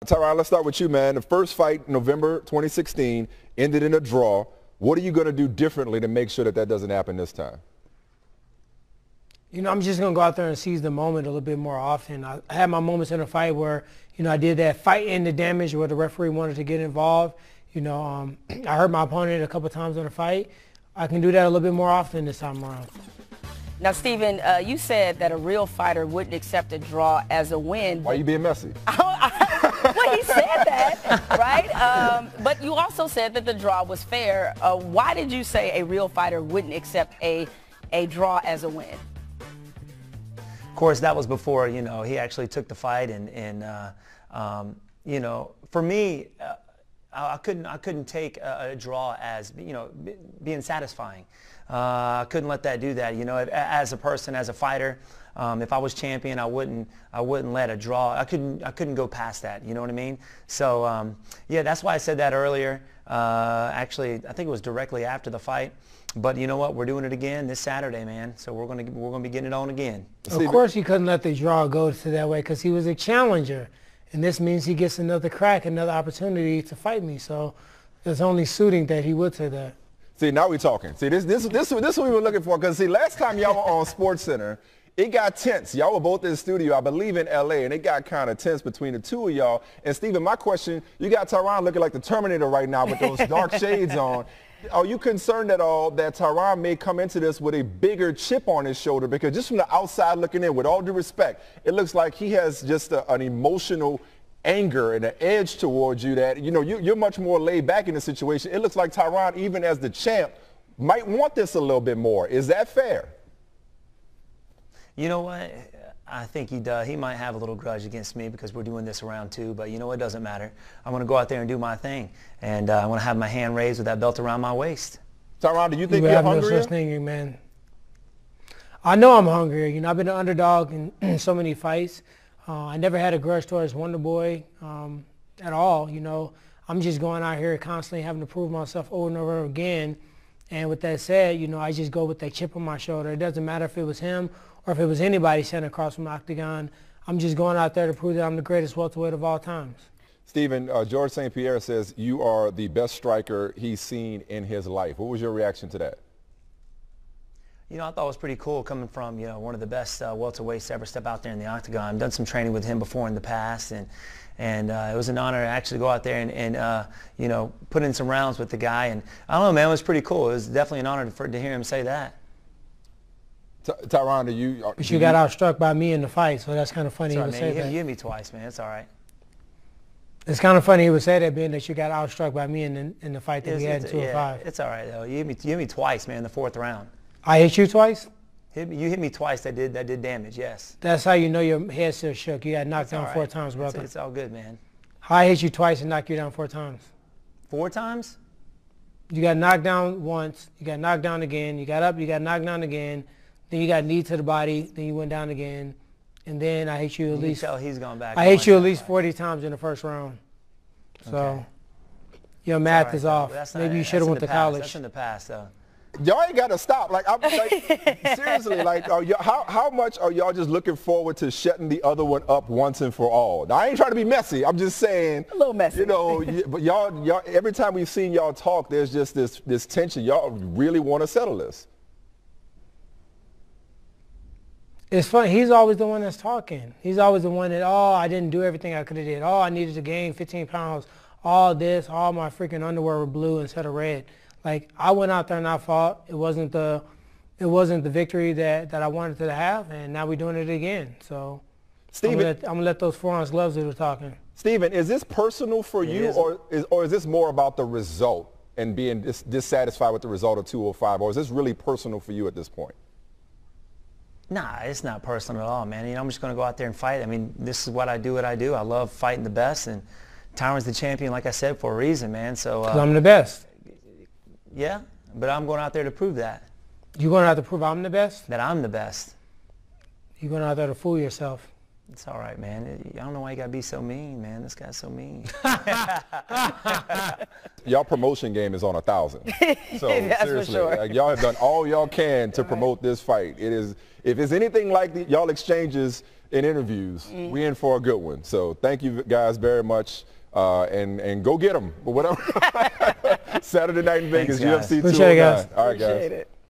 Tyron, let's start with you, man. The first fight, November 2016, ended in a draw. What are you going to do differently to make sure that that doesn't happen this time? You know, I'm just going to go out there and seize the moment a little bit more often. I had my moments in a fight where, you know, I did that fight in the damage where the referee wanted to get involved. You know, I hurt my opponent a couple times in the fight. I can do that a little bit more often this time around. Now, Stephen, you said that a real fighter wouldn't accept a draw as a win. Why are you being messy? Well, he said that, right? But you also said that the draw was fair. Why did you say a real fighter wouldn't accept a draw as a win? Of course, that was before, you know, he actually took the fight, and you know, for me, I couldn't take a draw as, you know, being satisfying. I couldn't let that do that. You know, as a person, as a fighter, if I was champion, I wouldn't let a draw. I couldn't go past that. You know what I mean? So yeah, that's why I said that earlier. Actually, I think it was directly after the fight. But you know what? We're doing it again this Saturday, man. So we're gonna be getting it on again. Of course, he couldn't let the draw go to that way because he was a challenger, and this means he gets another crack, another opportunity to fight me. So it's only suiting that he would say that. See, now we're talking. See, this is what we were looking for. Because see, last time y'all were on SportsCenter, it got tense. Y'all were both in the studio, I believe, in L.A., and it got kind of tense between the two of y'all. And Stephen, my question: you got Tyron looking like the Terminator right now with those dark shades on. Are you concerned at all that Tyron may come into this with a bigger chip on his shoulder? Because just from the outside looking in, with all due respect, it looks like he has just an emotional anger and an edge towards you that, you know, you're much more laid back in the situation. It looks like Tyron, even as the champ, might want this a little bit more. Is that fair? You know what? I think he does. He might have a little grudge against me because we're doing this around two, but you know, it doesn't matter. I'm going to go out there and do my thing, and I want to have my hand raised with that belt around my waist. Tyron, do you think you're hungry? No such thing, man. I know I'm hungry. You know, I've been an underdog in so many fights. I never had a grudge towards Wonder Boy at all. You know, I'm just going out here constantly having to prove myself over and over again. And with that said, you know, I just go with that chip on my shoulder. It doesn't matter if it was him or if it was anybody standing across from the octagon. I'm just going out there to prove that I'm the greatest welterweight of all times. Stephen, George St. Pierre says you are the best striker he's seen in his life. What was your reaction to that? You know, I thought it was pretty cool coming from, you know, one of the best welterweights to ever step out there in the octagon. I've done some training with him before in the past, and it was an honor to actually go out there and you know, put in some rounds with the guy. And I don't know, man, it was pretty cool. It was definitely an honor to hear him say that. Tyron, you got outstruck by me in the fight, so that's kind of funny. Sorry, he would say that. You hit me twice, man. It's all right. It's kind of funny he would say that, being that you got outstruck by me in the fight that we had in 205. It's all right, though. You hit me twice, man, in the fourth round. I hit you twice? You hit me twice. That did damage, yes. That's how you know your head still shook. You got knocked down 4 times, brother. It's all good, man. I hit you twice and knocked you down 4 times. 4 times? You got knocked down once. You got knocked down again. You got up. You got knocked down again. Then you got knee to the body. Then you went down again. And then I hit you at least. You can tell he's gone back. I hit you at least 40 times in the first round. So okay. Your math is off. Maybe you should have went to college. That's in the past, though. Y'all ain't got to stop. Like, I'm like, seriously, like, how much are y'all just looking forward to shutting the other one up once and for all? Now, I ain't trying to be messy. I'm just saying. A little messy. You know, but y'all, every time we've seen y'all talk, there's just this tension. Y'all really want to settle this. It's funny. He's always the one that's talking. He's always the one that, oh, I didn't do everything I could have did. Oh, I needed to gain 15 pounds. All this, all my freaking underwear were blue instead of red. Like, I went out there and I fought. It wasn't the victory that I wanted to have, and now we're doing it again. So Stephen, I'm gonna let those 4-ounce gloves do the talking. Stephen, is this personal for you, or is this more about the result and being dissatisfied with the result of 205, or is this really personal for you at this point? Nah, it's not personal at all, man. You know, I'm just going to go out there and fight. I mean, this is what I do. I love fighting the best, and Tyron's the champion, like I said, for a reason, man. So I'm the best. Yeah, but I'm going out there to prove that. You going out to prove I'm the best? That I'm the best. You're going out there to fool yourself. It's all right, man. I don't know why you got to be so mean, man. This guy's so mean. Y'all promotion game is on 1,000. So That's seriously, for sure. like, y'all have done all y'all can to promote this fight. It is, if it's anything like y'all exchanges in interviews, we in for a good one. So thank you guys very much. And go get them. But whatever. Saturday night in Vegas, Thanks, guys. UFC 209. Appreciate it, guys. All right, guys. Appreciate it.